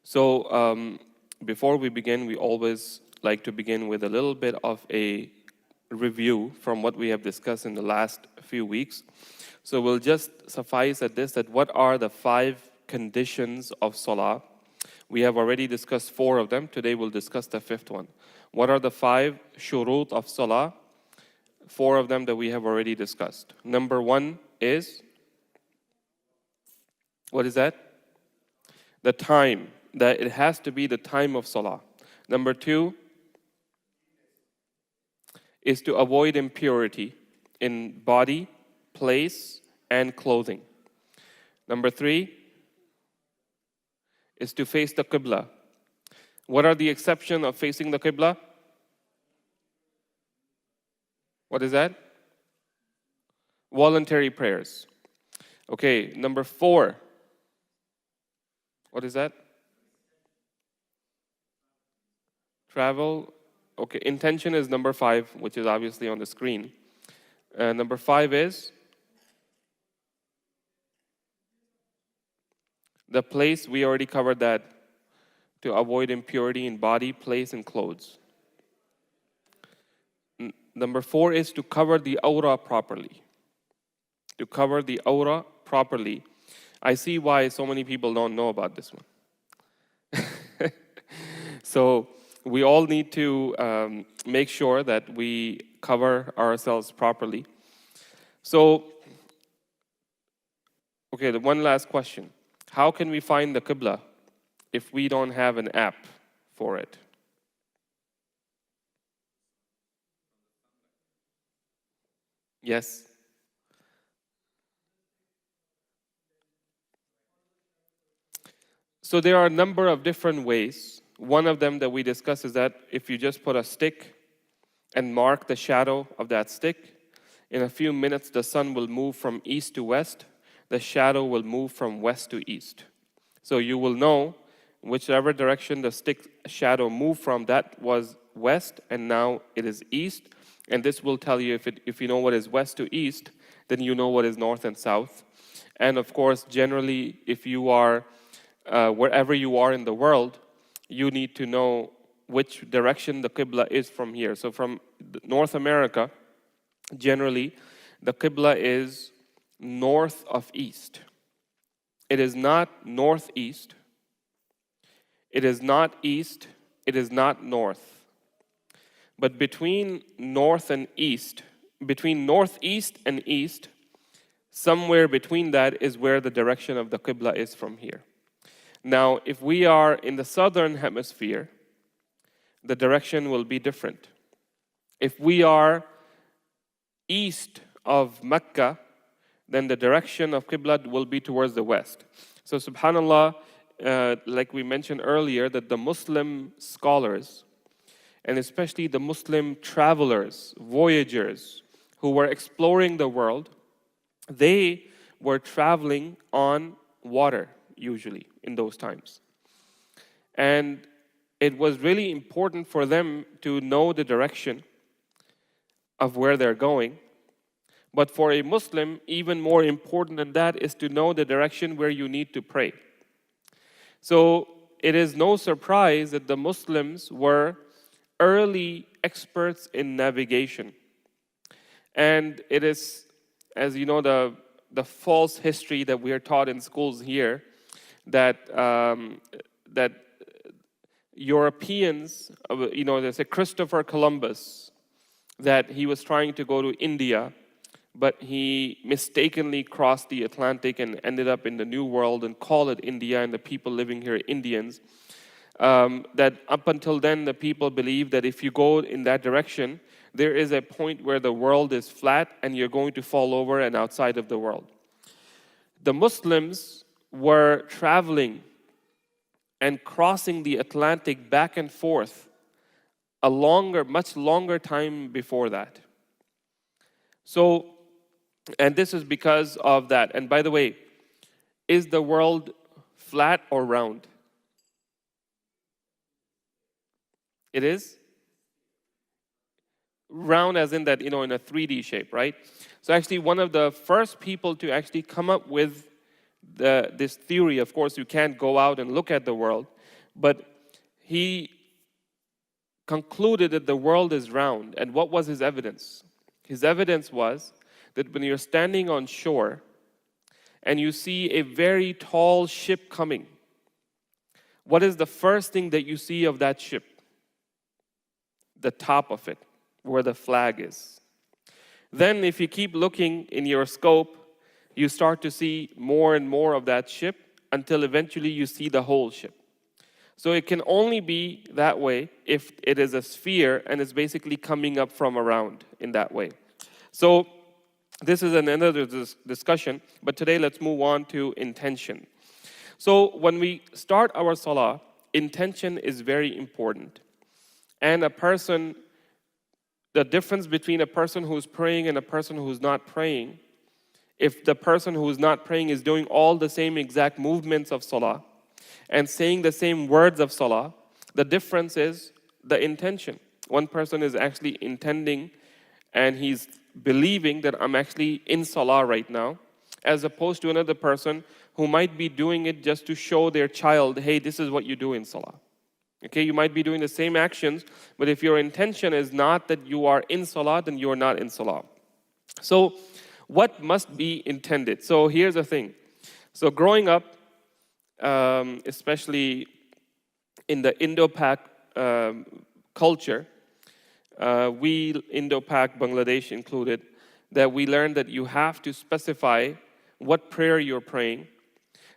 So before we begin, we always like to begin with a little bit of a review from what we have discussed in the last few weeks. So we'll just suffice at this, that what are the 5 conditions of Salah? We have already discussed 4 of them. Today we'll discuss the 5th one. What are the 5 shurut of Salah? 4 of them that we have already discussed. Number 1 is, what is that? The time, that it has to be the time of Salah. Number 2 is to avoid impurity in body, place, and clothing. Number 3 is to face the Qibla. What are the exceptions of facing the Qibla? What is that? Voluntary prayers. Okay, number 4. What is that? Travel. Okay, intention is number 5, which is obviously on the screen. Number 5 is the place. We already covered that. To avoid impurity in body, place, and clothes. Number 4 is to cover the aura properly. To cover the aura properly. I see why so many people don't know about this one. So we all need to make sure that we cover ourselves properly. So, okay, the one last question. How can we find the Qibla if we don't have an app for it? Yes. So there are a number of different ways. One of them that we discussed is that if you just put a stick and mark the shadow of that stick, in a few minutes the sun will move from east to west, the shadow will move from west to east. So you will know whichever direction the stick shadow moved from, that was west, and now it is east. And this will tell you, if you know what is west to east, then you know what is north and south. And of course, generally, if you are wherever you are in the world, you need to know which direction the Qibla is from here. So from North America, generally, the Qibla is north of east. It is not northeast. It is not east. It is not north. But between north and east, between northeast and east, somewhere between that is where the direction of the Qibla is from here. Now, if we are in the southern hemisphere, the direction will be different. If we are east of Mecca, then the direction of Qibla will be towards the west. So subhanAllah, like we mentioned earlier, that the Muslim scholars, and especially the Muslim travelers, voyagers, who were exploring the world, they were traveling on water, usually, in those times. And it was really important for them to know the direction of where they're going. But for a Muslim, even more important than that is to know the direction where you need to pray. So it is no surprise that the Muslims were early experts in navigation. And it is, as you know, the false history that we are taught in schools here, that Europeans, there's a Christopher Columbus, that he was trying to go to India, but he mistakenly crossed the Atlantic and ended up in the New World and called it India, and the people living here are Indians. That up until then, the people believed that if you go in that direction, there is a point where the world is flat and you're going to fall over and outside of the world. The Muslims were traveling and crossing the Atlantic back and forth a much longer time before that. So, and this is because of that. And by the way, is the world flat or round? It is? Round as in that, in a 3D shape, right? So actually one of the first people to actually come up with this theory, of course you can't go out and look at the world, But he concluded that the world is round. And what was his evidence? His evidence was that when you're standing on shore and you see a very tall ship coming, what is the first thing that you see of that ship? The top of it, where the flag is. Then if you keep looking in your scope, you start to see more and more of that ship until eventually you see the whole ship. So it can only be that way if it is a sphere and it's basically coming up from around in that way. So this is another discussion, but today let's move on to intention. So when we start our salah, intention is very important. And the difference between a person who's praying and a person who's not praying, if the person who's not praying is doing all the same exact movements of salah and saying the same words of salah, the difference is the intention. One person is actually intending and he's believing that I'm actually in salah right now, as opposed to another person who might be doing it just to show their child, hey, this is what you do in salah. Okay, you might be doing the same actions, but if your intention is not that you are in salah, then you are not in salah. So what must be intended? So here's the thing. So growing up, especially in the Indo-Pak culture, we, Indo-Pak, Bangladesh included, that we learned that you have to specify what prayer you're praying.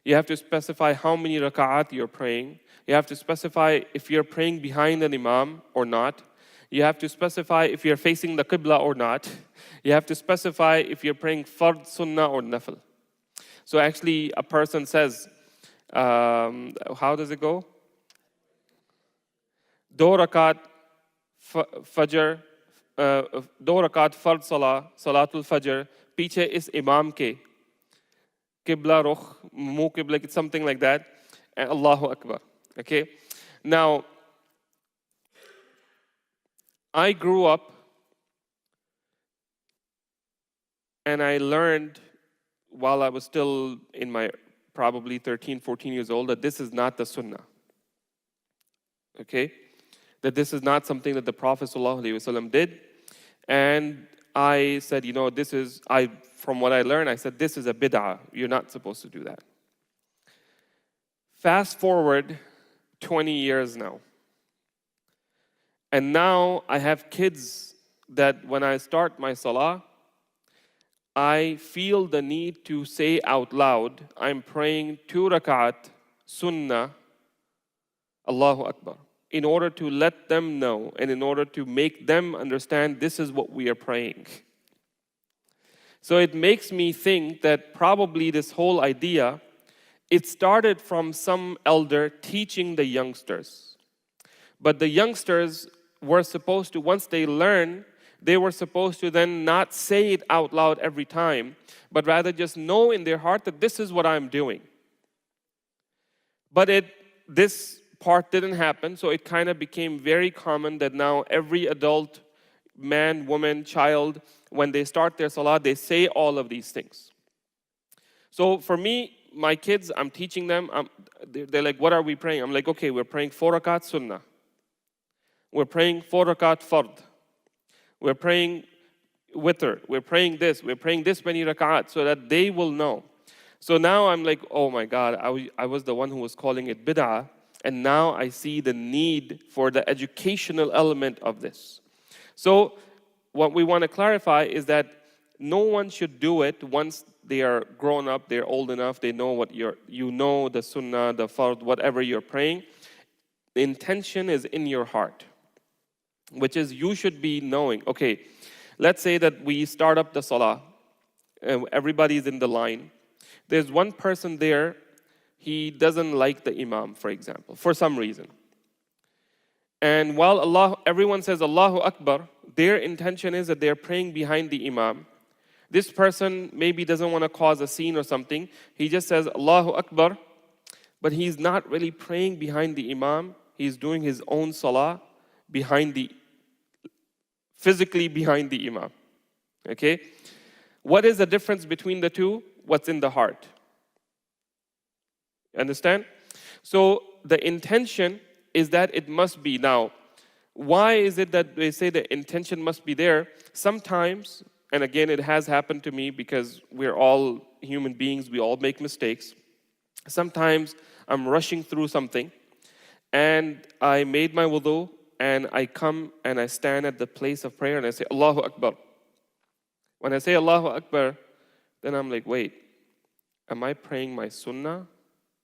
You have to specify how many raka'at you're praying. You have to specify if you're praying behind an imam or not. You have to specify if you're facing the qibla or not. You have to specify if you're praying fard, sunnah, or nafil. So actually, a person says, how does it go? Do rakat fajr, do rakat fard salah, salatul fajr, piche is imam ke, qibla rukh, mu qibla, something like that, and Allahu Akbar. Okay? Now, I grew up and I learned while I was still in my probably 13, 14 years old that this is not the sunnah. Okay? That this is not something that the Prophet ﷺ did. And I said, from what I learned, I said, this is a bid'ah. You're not supposed to do that. Fast forward 20 years now. And now I have kids that when I start my salah, I feel the need to say out loud, I'm praying 2 rak'at, sunnah, Allahu Akbar, in order to let them know and in order to make them understand this is what we are praying. So it makes me think that probably this whole idea, it started from some elder teaching the youngsters. But the youngsters were supposed to, once they learn, they were supposed to then not say it out loud every time, but rather just know in their heart that this is what I'm doing. But this part didn't happen, so it kind of became very common that now every adult, man, woman, child, when they start their salah, they say all of these things. So for me, my kids, I'm teaching them, they're like, what are we praying? I'm like, okay, we're praying 4 rakat sunnah. We're praying 4 rakat fard. We're praying witr. We're praying this many rak'at, so that they will know. So now I'm like, oh my God, I was the one who was calling it bid'ah, and now I see the need for the educational element of this. So what we want to clarify is that no one should do it once they are grown up, they're old enough, they know what the sunnah, the fard, whatever you're praying. The intention is in your heart, which is you should be knowing, okay, let's say that we start up the salah, everybody's in the line. There's one person there, he doesn't like the imam, for example, for some reason. And while everyone says Allahu Akbar, their intention is that they're praying behind the imam. This person maybe doesn't want to cause a scene or something. He just says Allahu Akbar, but he's not really praying behind the imam. He's doing his own salah physically behind the imam. Okay? What is the difference between the two? What's in the heart? Understand? So the intention is that it must be. Now, why is it that they say the intention must be there? Sometimes, and again, it has happened to me because we're all human beings, we all make mistakes. Sometimes I'm rushing through something and I made my wudu and I come and I stand at the place of prayer and I say, Allahu Akbar. When I say Allahu Akbar, then I'm like, wait, am I praying my sunnah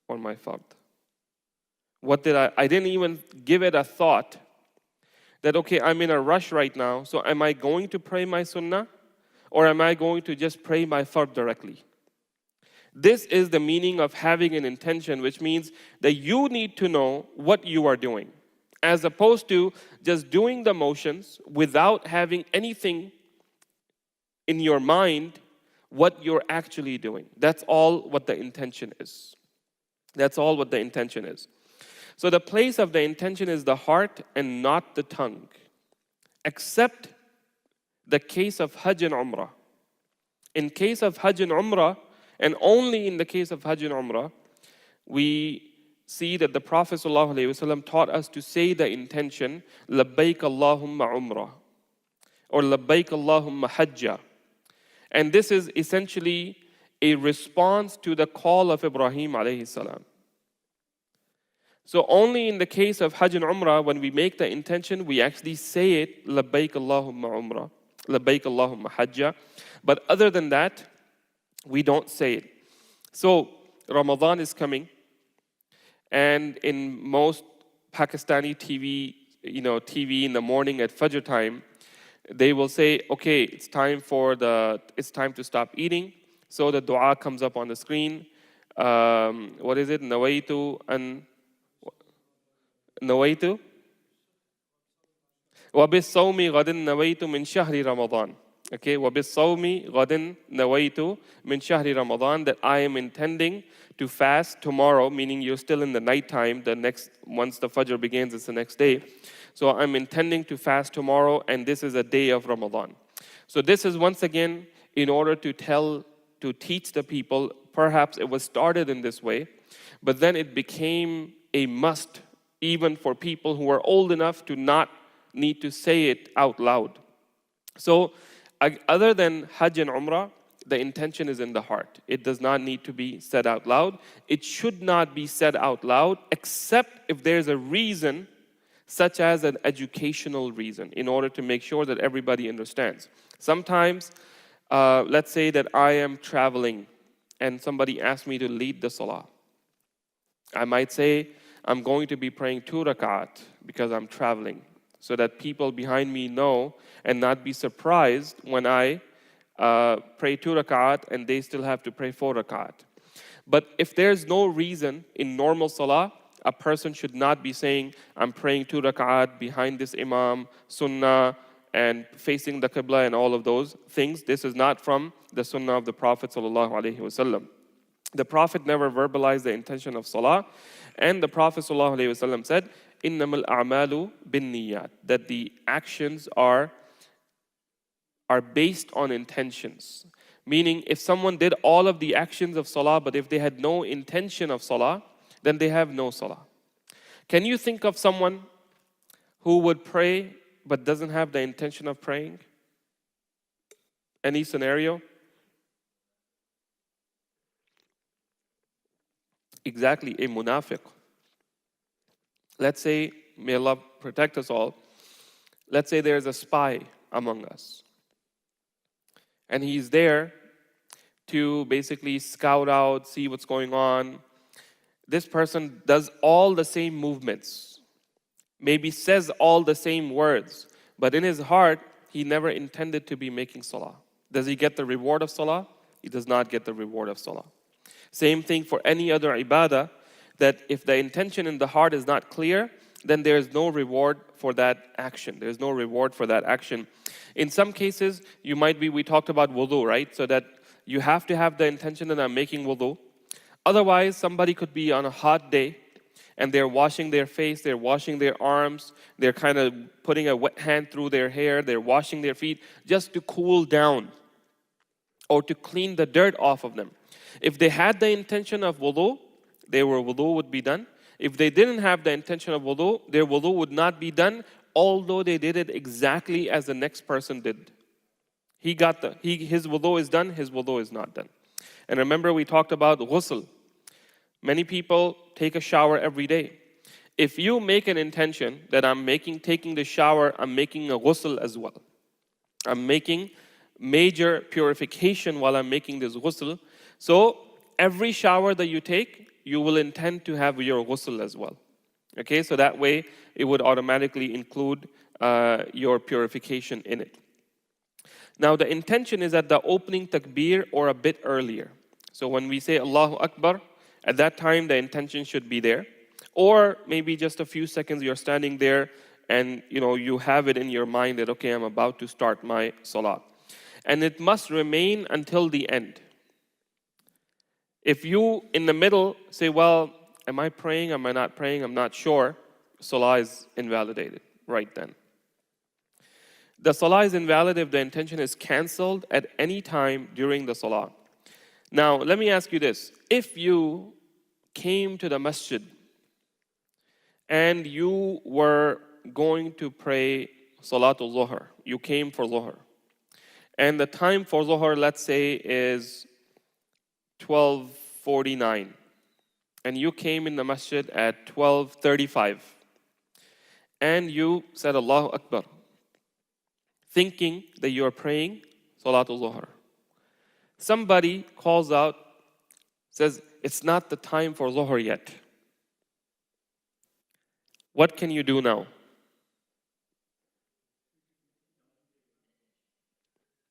or my fard? I didn't even give it a thought that, okay, I'm in a rush right now, so am I going to pray my sunnah or am I going to just pray my fard directly? This is the meaning of having an intention, which means that you need to know what you are doing, as opposed to just doing the motions without having anything in your mind what you're actually doing. That's all what the intention is. That's all what the intention is. So the place of the intention is the heart and not the tongue, except the case of Hajj and Umrah. In case of Hajj and Umrah, and only in the case of Hajj and Umrah, we see that the Prophet ﷺ taught us to say the intention, Labbaik Allahumma Umrah, or Labbaik Allahumma Hajja. And this is essentially a response to the call of Ibrahim alayhi salam. So only in the case of Hajj and Umrah, when we make the intention, we actually say it, Labbaik Allahumma Umrah, Labbaik Allahumma Hajja. But other than that, we don't say it. So Ramadan is coming, and in most Pakistani TV in the morning at Fajr time, they will say, okay, it's time to stop eating. So the dua comes up on the screen. What is it? Nawaitu وَبِالصَّوْمِ غَدٍ نَوَيْتُ مِنْ شَهْرِ رَمَضَانِ. Okay, وَبِالصَّوْمِ غَدٍ نَوَيْتُ مِنْ شَهْرِ رَمَضَانِ, that I am intending to fast tomorrow, meaning you're still in the nighttime, once the Fajr begins, it's the next day. So I'm intending to fast tomorrow, and this is a day of Ramadan. So this is once again in order to teach the people, perhaps it was started in this way, but then it became a must even for people who are old enough to not need to say it out loud. So other than Hajj and Umrah, the intention is in the heart. It does not need to be said out loud. It should not be said out loud except if there's a reason, such as an educational reason, in order to make sure that everybody understands. Sometimes, let's say that I am traveling and somebody asks me to lead the salah. I might say, I'm going to be praying 2 rak'at because I'm traveling, so that people behind me know and not be surprised when I pray 2 rak'at and they still have to pray 4 rak'at. But if there's no reason in normal salah, a person should not be saying, I'm praying 2 rak'at behind this imam, sunnah, and facing the qibla and all of those things. This is not from the sunnah of the Prophet ﷺ. The Prophet never verbalized the intention of salah, and the Prophet ﷺ said, إِنَّمَا الْأَعْمَالُ بِالنِّيَّاتِ, that the actions are based on intentions. Meaning, if someone did all of the actions of salah, but if they had no intention of salah, then they have no salah. Can you think of someone who would pray but doesn't have the intention of praying? Any scenario? Exactly, a munafiq. Let's say, may Allah protect us all, let's say there's a spy among us. And he's there to basically scout out, see what's going on. This person does all the same movements, maybe says all the same words, but in his heart, he never intended to be making salah. Does he get the reward of salah? He does not get the reward of salah. Same thing for any other ibadah, that if the intention in the heart is not clear, then there is no reward for that action. There is no reward for that action. In some cases, we talked about wudu, right? So that you have to have the intention that I'm making wudu. Otherwise, somebody could be on a hot day and they're washing their face, they're washing their arms, they're kind of putting a wet hand through their hair, they're washing their feet just to cool down or to clean the dirt off of them. If they had the intention of wudu, their wudu would be done. if they didn't have the intention of wudu, their wudu would not be done, although they did it exactly as the next person did. His wudu is done, his wudu is not done. And remember, we talked about ghusl. Many people take a shower every day. If you make an intention that taking the shower, I'm making a ghusl as well. I'm making major purification while I'm making this ghusl. So every shower that you take, you will intend to have your ghusl as well. Okay, so that way it would automatically include your purification in it. Now the intention is at the opening takbir or a bit earlier. So when we say Allahu Akbar, at that time the intention should be there. Or maybe just a few seconds you're standing there and you have it in your mind that, okay, I'm about to start my salah. And it must remain until the end. If you, in the middle, say, well, am I praying, am I not praying, I'm not sure, salah is invalidated right then. The salah is invalid if the intention is cancelled at any time during the salah. Now, let me ask you this. If you came to the masjid and you were going to pray Salatul Zuhr, you came for Zuhr, and the time for Zuhr, let's say, is 12:49, and you came in the masjid at 12:35, and you said Allahu Akbar, thinking that you are praying Salatul Zuhr. Somebody calls out, says, it's not the time for Zuhr yet. What can you do now?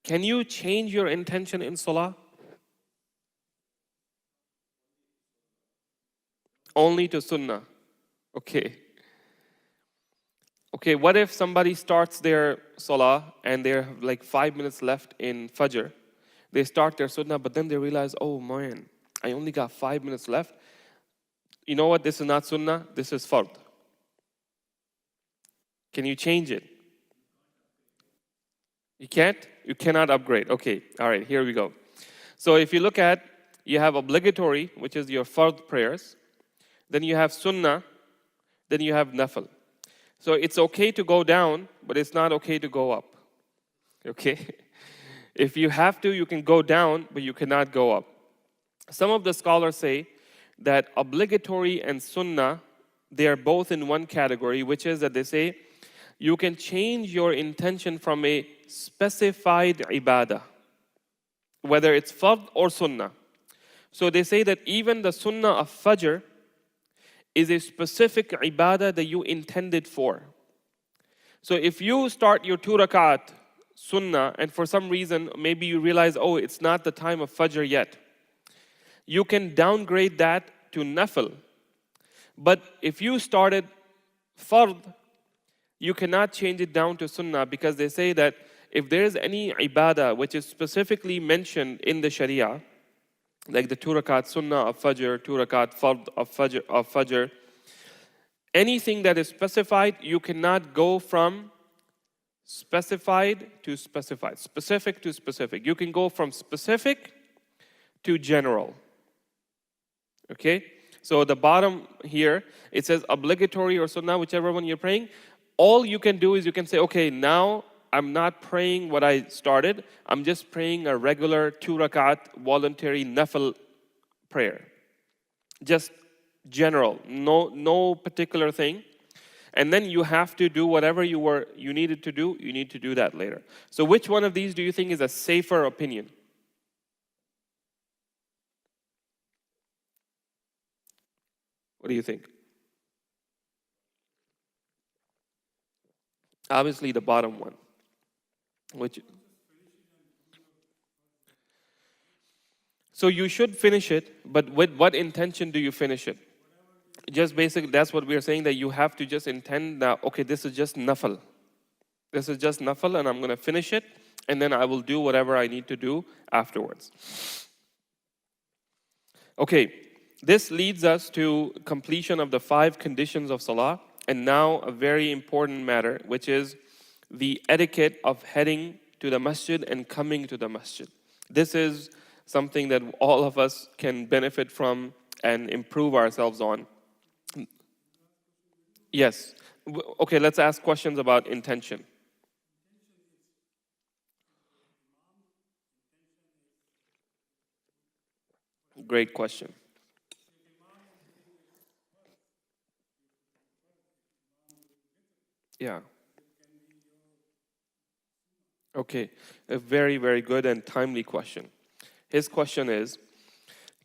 Can you change your intention in Salah? Only to Sunnah. Okay. Okay, what if somebody starts their Salah and they have like 5 minutes left in Fajr? They start their Sunnah, but then they realize, oh man, I only got 5 minutes left. You know what? This is not Sunnah, this is Fard. Can you change it? You can't? You cannot upgrade. Okay, all right, here we go. So if you look at, you have obligatory, which is your Fard prayers. Then you have Sunnah. Then you have Nafil. So it's okay to go down, but it's not okay to go up. Okay? If you have to, you can go down, but you cannot go up. Some of the scholars say that obligatory and Sunnah, they are both in one category, which is that they say you can change your intention from a specified ibadah, whether it's Fard or Sunnah. So they say that even the Sunnah of Fajr is a specific ibadah that you intended for. So if you start your 2 rakat Sunnah and for some reason maybe you realize, oh, it's not the time of Fajr yet, you can downgrade that to Nafil. But if you started Fard, you cannot change it down to Sunnah, because they say that if there is any ibadah which is specifically mentioned in the Sharia, like the 2 rakat Sunnah of Fajr, 2 rakat Fard of Fajr, anything that is specified, you cannot go from specified to specified, specific to specific. You can go from specific to general. Okay? So the bottom here, it says obligatory or Sunnah, whichever one you're praying. All you can do is you can say, okay, now I'm not praying what I started. I'm just praying a regular 2 rakat voluntary Nafil prayer. Just general, no particular thing. And then you have to do whatever you needed to do. You need to do that later. So which one of these do you think is a safer opinion? What do you think? Obviously the bottom one. So you should finish it, but with what intention do you finish it? Just basically, that's what we are saying, that you have to just intend that, okay, this is just nafil. This is just nafil, and I'm going to finish it, and then I will do whatever I need to do afterwards. Okay, this leads us to completion of the 5 conditions of salah, and now a very important matter, which is the etiquette of heading to the masjid and coming to the masjid. This is something that all of us can benefit from and improve ourselves on. Yes. Okay, let's ask questions about intention. Great question. Yeah. Okay. A very, very good and timely question. His question is,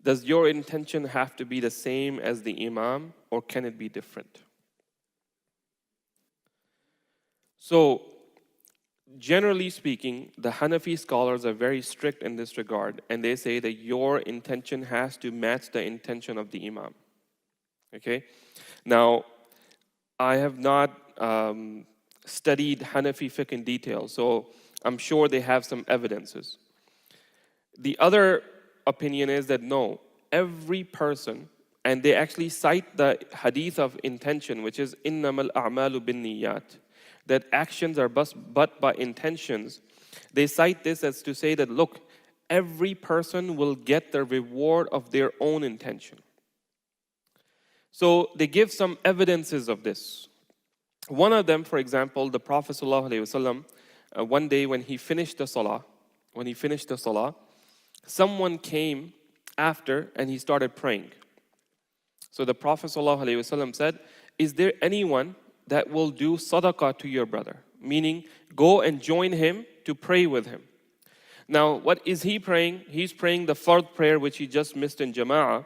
does your intention have to be the same as the Imam, or can it be different? So, generally speaking, the Hanafi scholars are very strict in this regard, and they say that your intention has to match the intention of the Imam. Okay? Now, I have not studied Hanafi fiqh in detail, so I'm sure they have some evidences. The other opinion is that no, every person, and they actually cite the hadith of intention, which is innamal a'malu bin niyat, that actions are but by intentions. They cite this as to say that, look, every person will get the reward of their own intention. So they give some evidences of this. One of them, for example, the Prophet ﷺ, one day when he finished the salah, someone came after and he started praying. So the Prophet ﷺ said, is there anyone that will do sadaqah to your brother? Meaning, go and join him to pray with him. Now, what is he praying? He's praying the fard prayer, which he just missed in Jama'ah.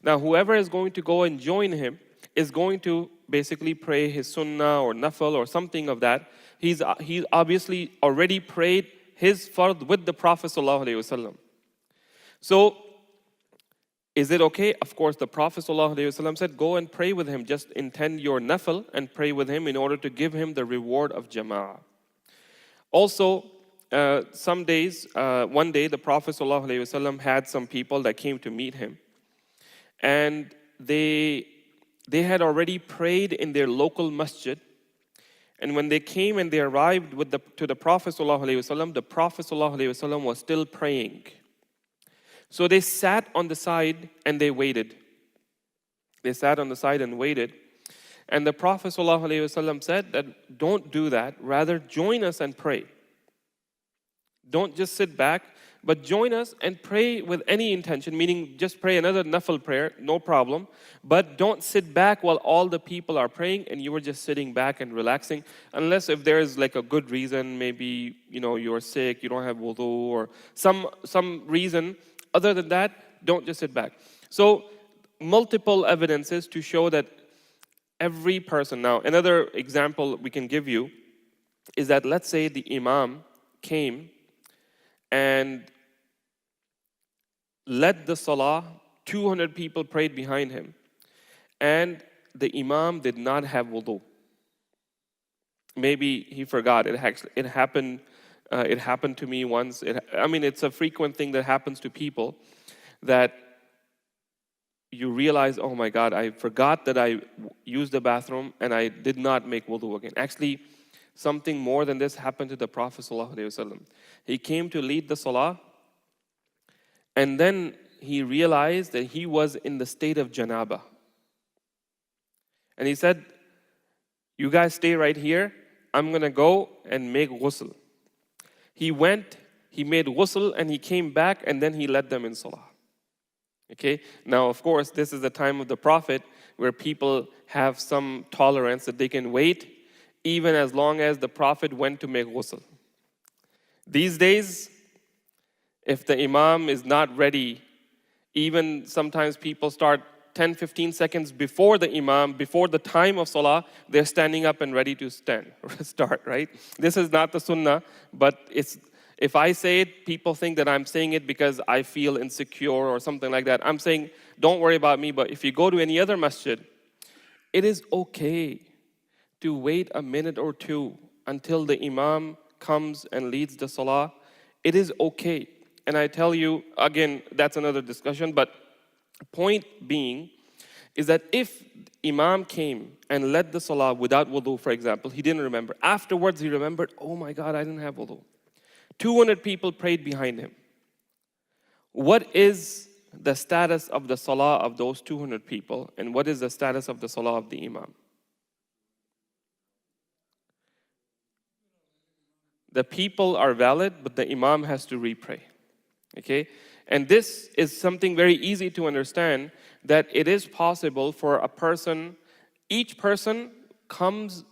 Now, whoever is going to go and join him is going to basically pray his sunnah or nafil or something of that. He's obviously already prayed his fard with the Prophet ﷺ. So, is it okay? Of course, the Prophet ﷺ said, go and pray with him. Just intend your nafil and pray with him in order to give him the reward of jama'ah. Also, one day the Prophet ﷺ had some people that came to meet him. And they had already prayed in their local masjid. And when they came and they arrived to the Prophet ﷺ, the Prophet ﷺ was still praying. So they sat on the side and they waited. They sat on the side and waited. And the Prophet ﷺ said that don't do that. Rather, join us and pray. Don't just sit back, but join us and pray with any intention, meaning just pray another nafil prayer, no problem. But don't sit back while all the people are praying and you were just sitting back and relaxing. Unless if there is like a good reason, maybe you're sick, you don't have wudu, or some reason. Other than that, don't just sit back. So, multiple evidences to show that every person. Now, another example we can give you is that let's say the Imam came and led the salah, 200 people prayed behind him, and the Imam did not have wudu. Maybe he forgot. It happened. It happened to me once. It's a frequent thing that happens to people, that you realize, oh my God, I forgot that I used the bathroom and I did not make wudu again. Actually, something more than this happened to the Prophet ﷺ. He came to lead the salah, and then he realized that he was in the state of janaba. And he said, you guys stay right here. I'm going to go and make ghusl. He went, he made ghusl, and he came back, and then he led them in salah. Okay? Now, of course, this is the time of the Prophet where people have some tolerance that they can wait even as long as the Prophet went to make ghusl. These days, if the Imam is not ready, even sometimes people start 10, 15 seconds before the Imam, before the time of Salah, they're standing up and ready to start, right? This is not the Sunnah, but if I say it, people think that I'm saying it because I feel insecure or something like that. I'm saying, don't worry about me, but if you go to any other masjid, it is okay to wait a minute or two until the Imam comes and leads the Salah. It is okay. And I tell you, again, that's another discussion, but point being is that if Imam came and led the Salah without wudu, for example, he didn't remember. Afterwards, he remembered, oh my God, I didn't have wudu. 200 people prayed behind him. What is the status of the Salah of those 200 people, and what is the status of the Salah of the Imam? The people are valid, but the Imam has to re-pray. Okay? And this is something very easy to understand, that it is possible for a person, each person comes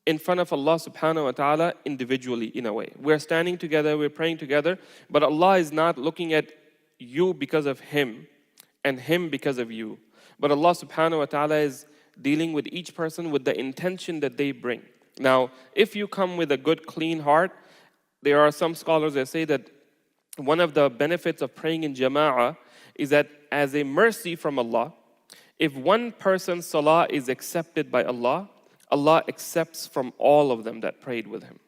in front of Allah subhanahu wa ta'ala individually in a way. We're standing together, we're praying together, but Allah is not looking at you because of Him and Him because of you. But Allah subhanahu wa ta'ala is dealing with each person with the intention that they bring. Now, if you come with a good, clean heart, there are some scholars that say that one of the benefits of praying in Jama'ah is that as a mercy from Allah, if one person's salah is accepted by Allah, Allah accepts from all of them that prayed with him.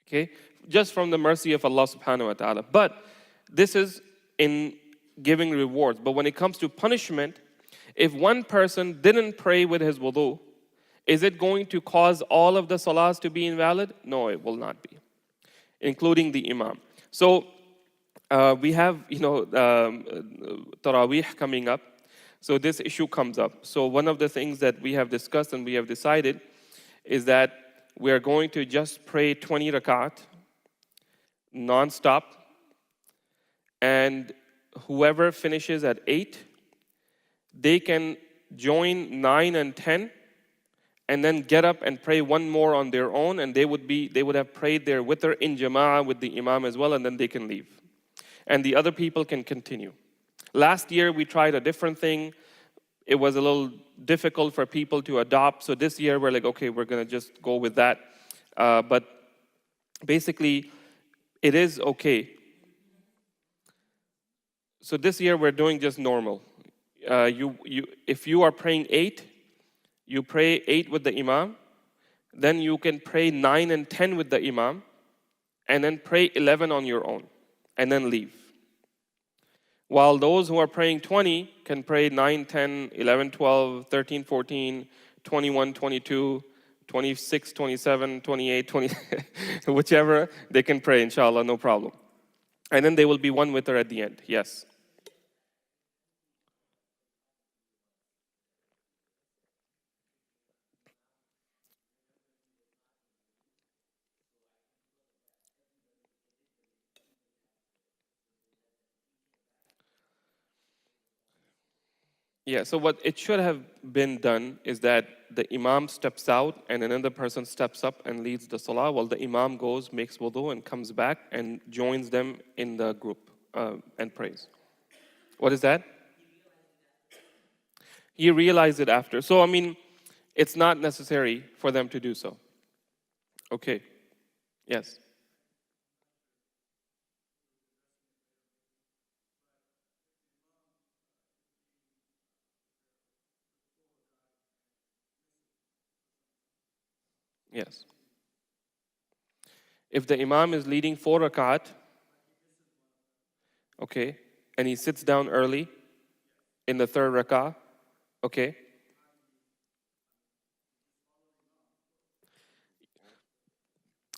Okay? Just from the mercy of Allah subhanahu wa ta'ala. But this is in giving rewards. But when it comes to punishment, if one person didn't pray with his wudu, is it going to cause all of the salahs to be invalid? No, it will not be, including the Imam. So we have, Taraweeh coming up. So this issue comes up. So one of the things that we have discussed and we have decided is that we are going to just pray 20 rakat, non-stop, and whoever finishes at 8, they can join 9 and 10, and then get up and pray one more on their own, and they would have prayed their witr in jama'ah with the imam as well, and then they can leave. And the other people can continue. Last year we tried a different thing. It was a little difficult for people to adopt, so this year we're like, okay, we're going to just go with that. But basically, it is okay. So this year we're doing just normal. If you are praying 8, you pray 8 with the imam, then you can pray 9 and 10 with the imam, and then pray 11 on your own, and then leave. While those who are praying 20 can pray 9, 10, 11, 12, 13, 14, 21, 22, 26, 27, 28, 20, whichever they can pray, inshallah, no problem. And then they will be one witr at the end, yes. Yeah, so what it should have been done is that the imam steps out and another person steps up and leads the salah while the imam goes, makes wudu and comes back and joins them in the group and prays. What is that? He realized it after. So, I mean, it's not necessary for them to do so. Okay. Yes. Yes. If the imam is leading 4 rakat, okay, and he sits down early in the 3rd rakah, okay.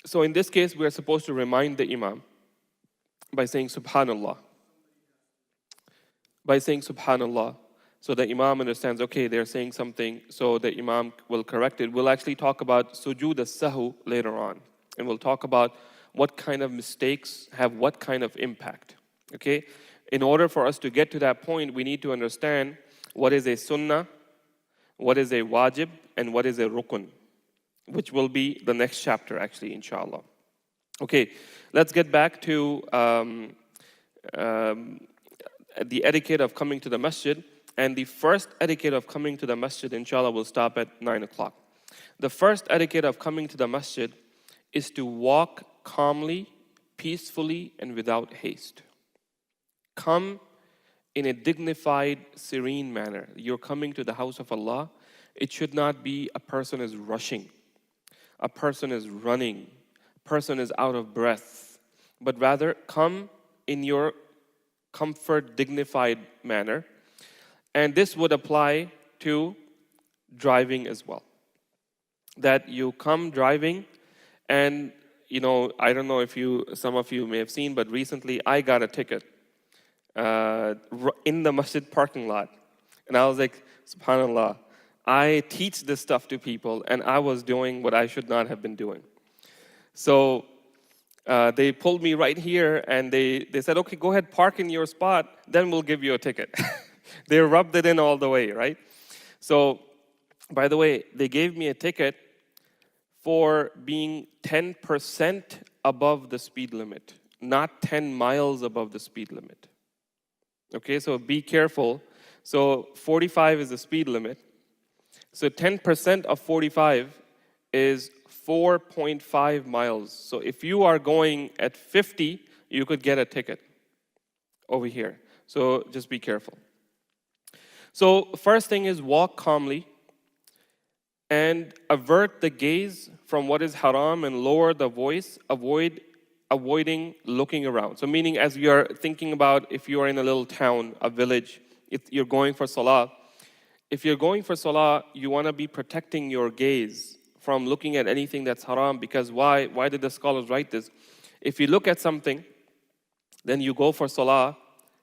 So in this case, we are supposed to remind the imam by saying Subhanallah. By saying Subhanallah. So the imam understands, okay, they're saying something, so the imam will correct it. We'll actually talk about sujood as-sahu later on. And we'll talk about what kind of mistakes have what kind of impact. Okay? In order for us to get to that point, we need to understand what is a sunnah, what is a wajib, and what is a rukun, which will be the next chapter, actually, inshallah. Okay, let's get back to the etiquette of coming to the masjid. And the first etiquette of coming to the masjid, inshallah, will stop at 9 o'clock. The first etiquette of coming to the masjid is to walk calmly, peacefully, and without haste. Come in a dignified, serene manner. You're coming to the house of Allah. It should not be a person is rushing, a person is running, a person is out of breath, but rather come in your comfort, dignified manner. And this would apply to driving as well. That you come driving and, I don't know if some of you may have seen, but recently I got a ticket in the masjid parking lot. And I was like, subhanAllah, I teach this stuff to people and I was doing what I should not have been doing. So they pulled me right here and they said, okay, go ahead, park in your spot, then we'll give you a ticket. They rubbed it in all the way, right? So, by the way, they gave me a ticket for being 10% above the speed limit, not 10 miles above the speed limit. Okay, so be careful. So 45 is the speed limit. So 10% of 45 is 4.5 miles. So if you are going at 50, you could get a ticket over here. So just be careful. So first thing is walk calmly and avert the gaze from what is haram and lower the voice, avoiding looking around. So meaning as you are thinking about if you are in a little town, a village, if you're going for salah, if you're going for salah, you want to be protecting your gaze from looking at anything that's haram, because why did the scholars write this? If you look at something, then you go for salah,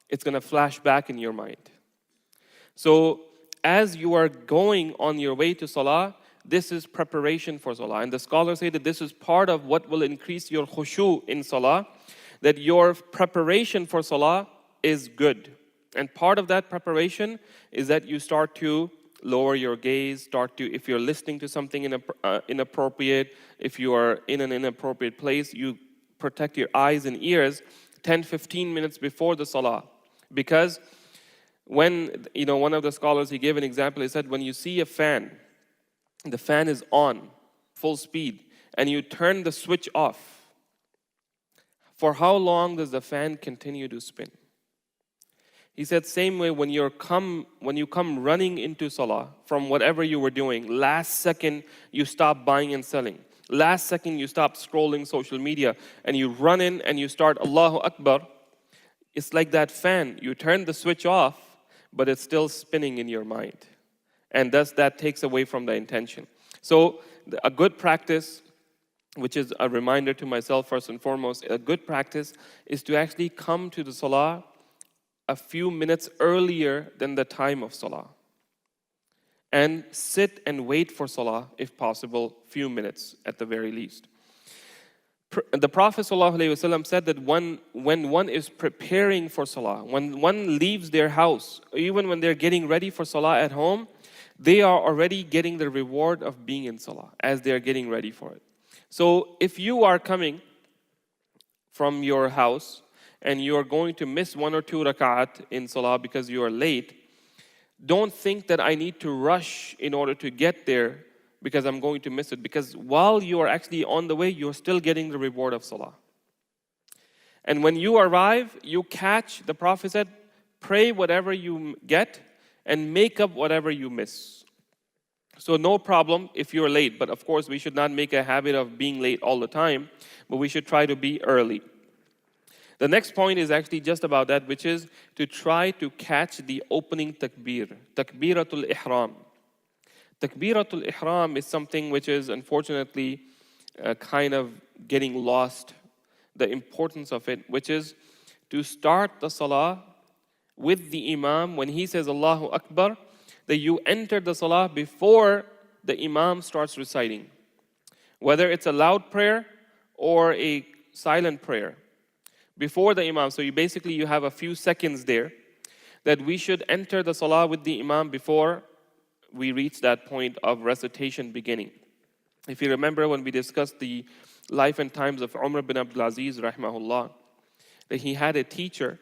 it's going to flash back in your mind. So as you are going on your way to salah, this is preparation for salah. And the scholars say that this is part of what will increase your khushu in salah, that your preparation for salah is good. And part of that preparation is that you start to lower your gaze, if you're listening to something inappropriate, if you are in an inappropriate place, you protect your eyes and ears 10-15 minutes before the salah. Because when, one of the scholars, he gave an example, he said, when you see a fan, the fan is on, full speed, and you turn the switch off, for how long does the fan continue to spin? He said, same way when you come running into salah from whatever you were doing, last second you stop buying and selling. Last second you stop scrolling social media and you run in and you start Allahu Akbar. It's like that fan. You turn the switch off, but it's still spinning in your mind. And thus that takes away from the intention. So a good practice, which is a reminder to myself first and foremost, a good practice is to actually come to the salah a few minutes earlier than the time of salah. And sit and wait for salah, if possible, few minutes at the very least. The Prophet ﷺ said that when one is preparing for salah, when one leaves their house, even when they're getting ready for salah at home, they are already getting the reward of being in salah as they're getting ready for it. So if you are coming from your house and you are going to miss 1 or 2 rak'at in salah because you are late, don't think that I need to rush in order to get there because I'm going to miss it. Because while you are actually on the way, you're still getting the reward of salah. And when you arrive, you catch, the Prophet said, pray whatever you get and make up whatever you miss. So no problem if you're late. But of course, we should not make a habit of being late all the time, but we should try to be early. The next point is actually just about that, which is to try to catch the opening takbir, takbiratul ihram. Takbiratul ihram is something which is unfortunately kind of getting lost, the importance of it, which is to start the salah with the imam when he says Allahu Akbar, that you enter the salah before the imam starts reciting. Whether it's a loud prayer or a silent prayer. Before the imam, so you have a few seconds there, that we should enter the salah with the imam before we reach that point of recitation beginning. If you remember when we discussed the life and times of Umar bin Abdul Aziz, rahimahullah, that he had a teacher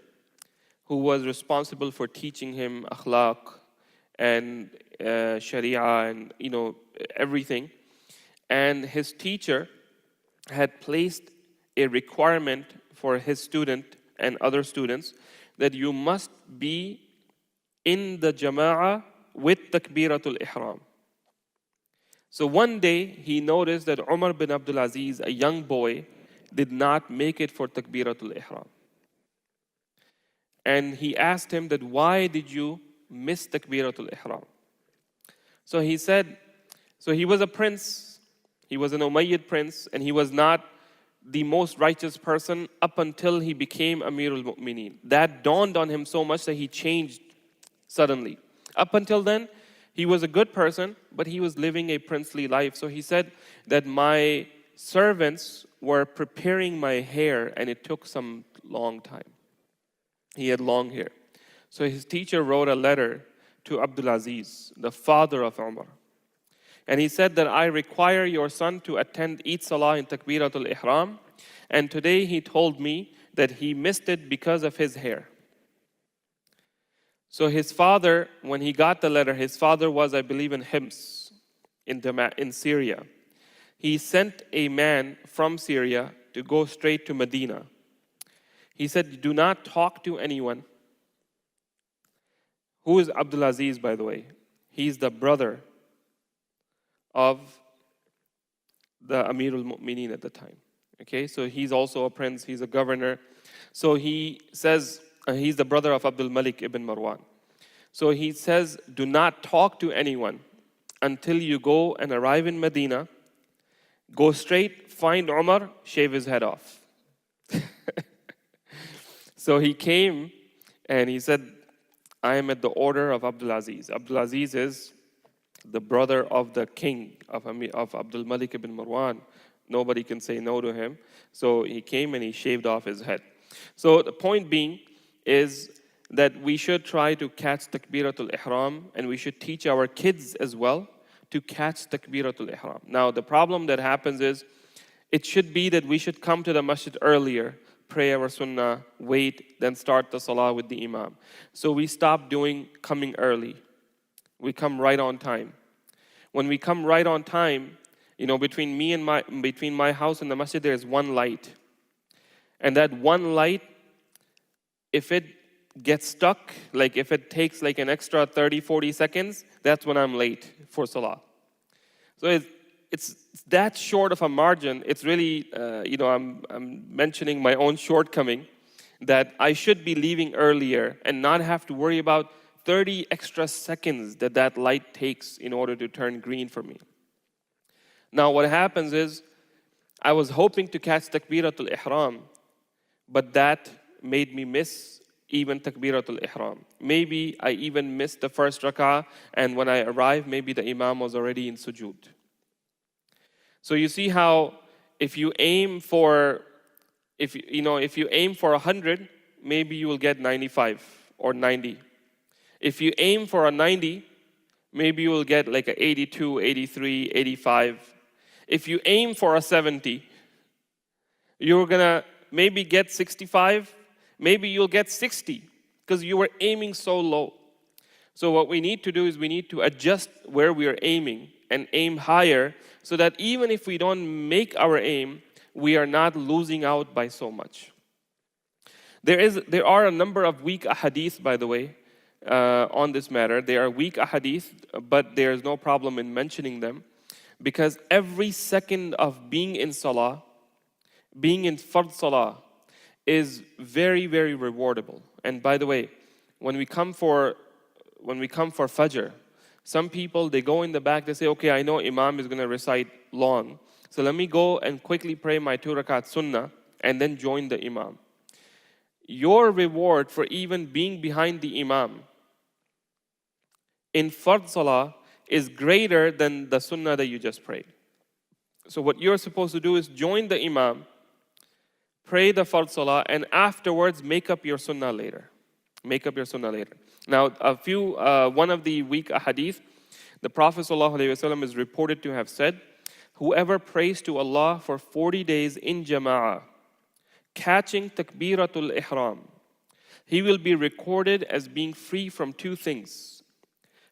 who was responsible for teaching him akhlaq and sharia and everything. And his teacher had placed a requirement for his student and other students that you must be in the jama'ah with takbiratul ihram. So one day he noticed that Umar bin Abdul Aziz, a young boy, did not make it for takbiratul ihram. And he asked him that, why did you miss takbiratul ihram? So he said, so he was a prince, he was an Umayyad prince, and he was not the most righteous person up until he became Amirul Mu'mineen. That dawned on him so much that he changed suddenly. Up until then, he was a good person, but he was living a princely life. So he said that my servants were preparing my hair, and it took some long time. He had long hair. So his teacher wrote a letter to Abdul Aziz, the father of Umar. And he said that I require your son to attend Eid Salah in Takbiratul Ihram. And today he told me that he missed it because of his hair. So his father, when he got the letter, his father was, I believe, in Hims, in Syria. He sent a man from Syria to go straight to Medina. He said, do not talk to anyone. Who is Abdul Aziz, by the way? He's the brother of the Amirul Mu'mineen at the time. Okay, so he's also a prince, he's a governor. So he says, he's the brother of Abdul Malik ibn Marwan. So he says, do not talk to anyone until you go and arrive in Medina. Go straight, find Umar, shave his head off. So he came and he said, I am at the order of Abdul Aziz. Abdul Aziz is the brother of the king of Abdul Malik ibn Marwan. Nobody can say no to him. So he came and he shaved off his head. So the point being is that we should try to catch Takbiratul Ihram, and we should teach our kids as well to catch Takbiratul Ihram. Now the problem that happens is, it should be that we should come to the masjid earlier, pray our sunnah, wait, then start the salah with the imam. So we stop coming early. We come right on time. When we come right on time, between my house and the masjid, there is one light. And that one light, if it gets stuck, like if it takes like an extra 30, 40 seconds, that's when I'm late for salah. So it's that short of a margin. It's really, I'm mentioning my own shortcoming, that I should be leaving earlier and not have to worry about 30 extra seconds that light takes in order to turn green for me. Now what happens is, I was hoping to catch Takbiratul Ihram, but that made me miss even Takbiratul Ihram. Maybe I even missed the first rak'ah, and when I arrived, maybe the imam was already in sujood. So you see how if you aim for 100, maybe you will get 95 or 90. If you aim for a 90, maybe you will get like a 82, 83, 85. If you aim for a 70, you're gonna maybe get 65, maybe you'll get 60, because you were aiming so low. So what we need to do is we need to adjust where we are aiming and aim higher, so that even if we don't make our aim, we are not losing out by so much. There are a number of weak ahadith, by the way, on this matter. They are weak ahadith, but there is no problem in mentioning them, because every second of being in salah, being in fard salah, is very, very rewardable. And by the way, when we come for Fajr, some people, they go in the back, they say, okay, I know Imam is going to recite long, so let me go and quickly pray my 2 rakat sunnah and then join the Imam. Your reward for even being behind the Imam in fard salah is greater than the sunnah that you just prayed. So what you're supposed to do is join the Imam, pray the fard salah, and afterwards make up your sunnah later. Make up your sunnah later. Now, one of the weak ahadith, the Prophet ﷺ is reported to have said, whoever prays to Allah for 40 days in Jama'ah, catching Takbiratul Ihram, he will be recorded as being free from 2 things,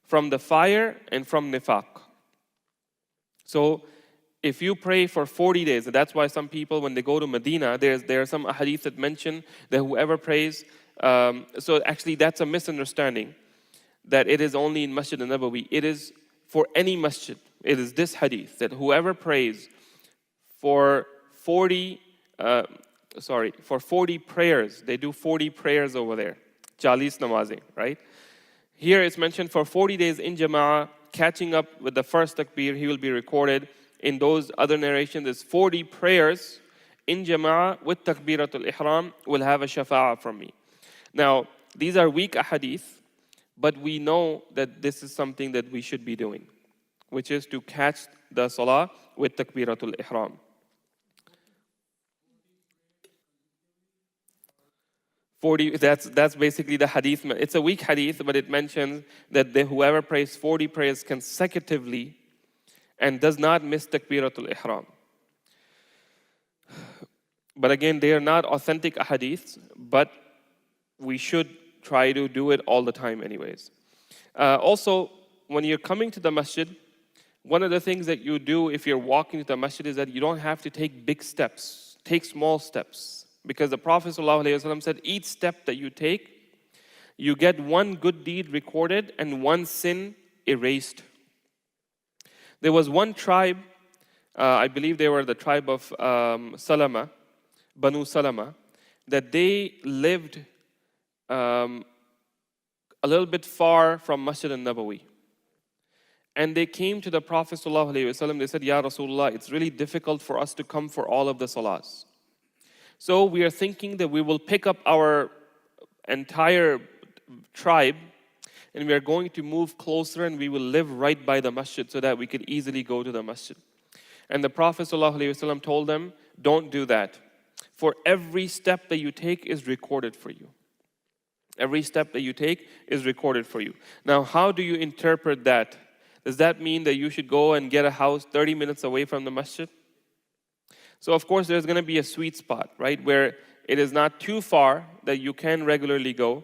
from the fire and from nifaq. So, if you pray for 40 days, and that's why some people, when they go to Medina, there are some ahadith that mention that whoever prays, so actually that's a misunderstanding, that it is only in Masjid al-Nabawi. It is for any masjid. It is this hadith, that whoever prays for 40 prayers, they do 40 prayers over there, Chalis namazi, right? Here it's mentioned for 40 days in Jama'ah, catching up with the first takbir, he will be recorded. In those other narrations, there's 40 prayers in Jama'ah with Takbiratul Ihram will have a shafa'ah from me. Now, these are weak ahadith, but we know that this is something that we should be doing, which is to catch the salah with Takbiratul Ihram. 40, that's basically the hadith. It's a weak hadith, but it mentions that whoever prays 40 prayers consecutively and does not miss takbiratul ihram. But again, they are not authentic hadiths, but we should try to do it all the time anyways. Also, when you're coming to the masjid, one of the things that you do if you're walking to the masjid is that you don't have to take big steps. Take small steps. Because the Prophet ﷺ said, each step that you take, you get one good deed recorded and one sin erased. There was one tribe, I believe they were the tribe of Salama, Banu Salama, that they lived a little bit far from Masjid al-Nabawi. And they came to the Prophet ﷺ, they said, Ya Rasulullah, it's really difficult for us to come for all of the salahs. So we are thinking that we will pick up our entire tribe and we are going to move closer and we will live right by the masjid so that we could easily go to the masjid. And the Prophet ﷺ told them, don't do that. For every step that you take is recorded for you. Every step that you take is recorded for you. Now, how do you interpret that? Does that mean that you should go and get a house 30 minutes away from the masjid? So of course there's going to be a sweet spot, right, where it is not too far that you can regularly go,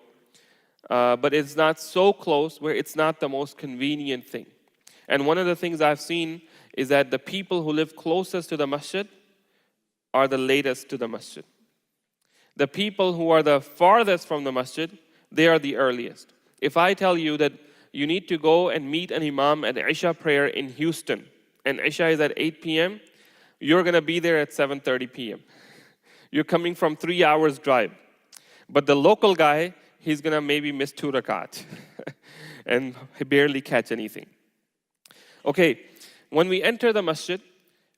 but it's not so close where it's not the most convenient thing. And one of the things I've seen is that the people who live closest to the masjid are the latest to the masjid. The people who are the farthest from the masjid, they are the earliest. If I tell you that you need to go and meet an imam at Isha prayer in Houston, and Isha is at 8 p.m., you're going to be there at 7:30 p.m. You're coming from 3 hours drive. But the local guy, he's going to maybe miss 2 rakat and barely catch anything. Okay, when we enter the masjid,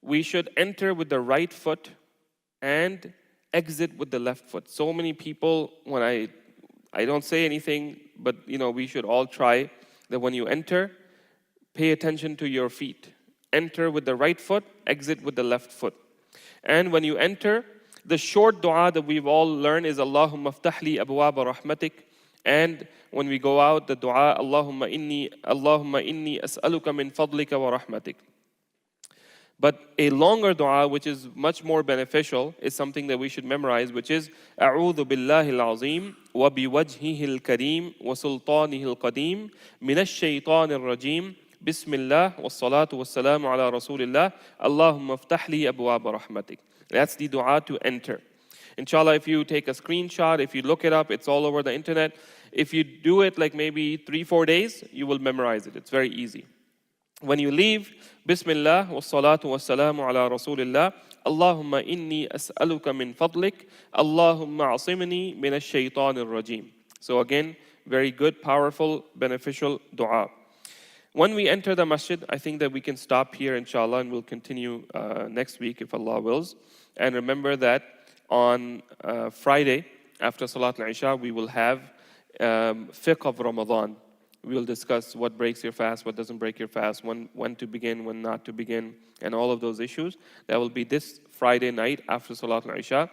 we should enter with the right foot and exit with the left foot. So many people, when I don't say anything, but we should all try that when you enter, pay attention to your feet. Enter with the right foot, exit with the left foot. And when you enter, the short dua that we've all learned is Allahumma aftahli abwaba rahmatik. And when we go out, the dua, Allahumma inni as'aluka min fadlika wa rahmatik. But a longer dua, which is much more beneficial, is something that we should memorize, which is A'udhu billahi al-azim wa biwajhihi al-kareem wa sultanihi al-qadeem min ash-shaytan al-rajim Bismillah wa salatu wa salamu ala Rasulillah Allahumma aftahli abwaba rahmatik. That's the dua to enter. Inshallah, if you take a screenshot, if you look it up, it's all over the internet. If you do it like maybe 3-4 days, you will memorize it. It's very easy. When you leave, Bismillah wa salatu wa salamu ala Rasulillah Allahumma inni as'aluka min fadlik Allahumma asimni min ash-shaytan al-rajim. So again, very good, powerful, beneficial dua. When we enter the masjid, I think that we can stop here, inshallah, and we'll continue next week if Allah wills. And remember that on Friday, after Salat al-Isha, we will have fiqh of Ramadan. We will discuss what breaks your fast, what doesn't break your fast, when to begin, when not to begin, and all of those issues. That will be this Friday night after Salat al-Isha.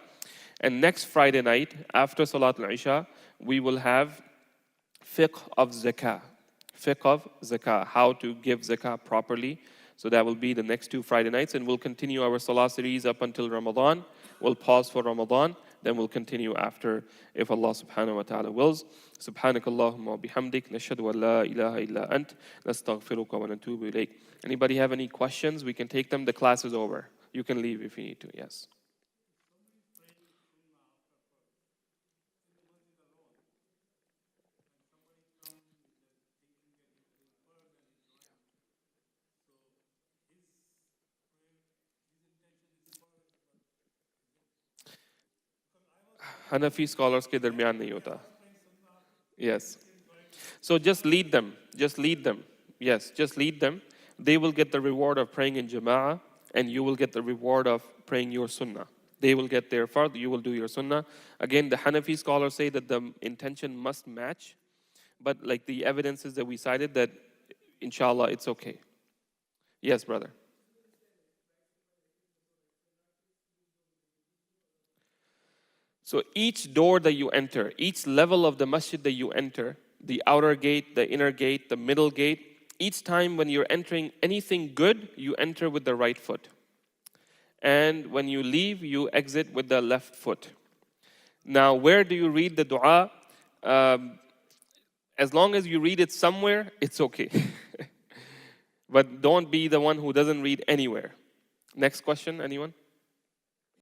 And next Friday night, after Salat al-Isha, we will have fiqh of zakah. Fiqh of zakah, how to give zakah properly. So that will be the next 2 Friday nights, and we'll continue our salah series up until Ramadan. We'll pause for Ramadan, then we'll continue after, if Allah subhanahu wa ta'ala wills. Subhanakallahumma wa bihamdik, nashhadu an la ilaha illa ant, nastaghfiruka wa natubu ilayk. Anybody have any questions? We can take them. The class is over. You can leave if you need to, yes. Hanafi scholars के दरमियान नहीं होता. Yes. So just lead them. Just lead them. Yes, just lead them. They will get the reward of praying in Jumu'ah, and you will get the reward of praying your sunnah. They will get their fard, you will do your sunnah. Again, the Hanafi scholars say that the intention must match, but like the evidences that we cited, that inshallah it's okay. Yes, brother. So each door that you enter, each level of the masjid that you enter, the outer gate, the inner gate, the middle gate, each time when you're entering anything good, you enter with the right foot. And when you leave, you exit with the left foot. Now, where do you read the dua? As long as you read it somewhere, it's okay. But don't be the one who doesn't read anywhere. Next question, anyone?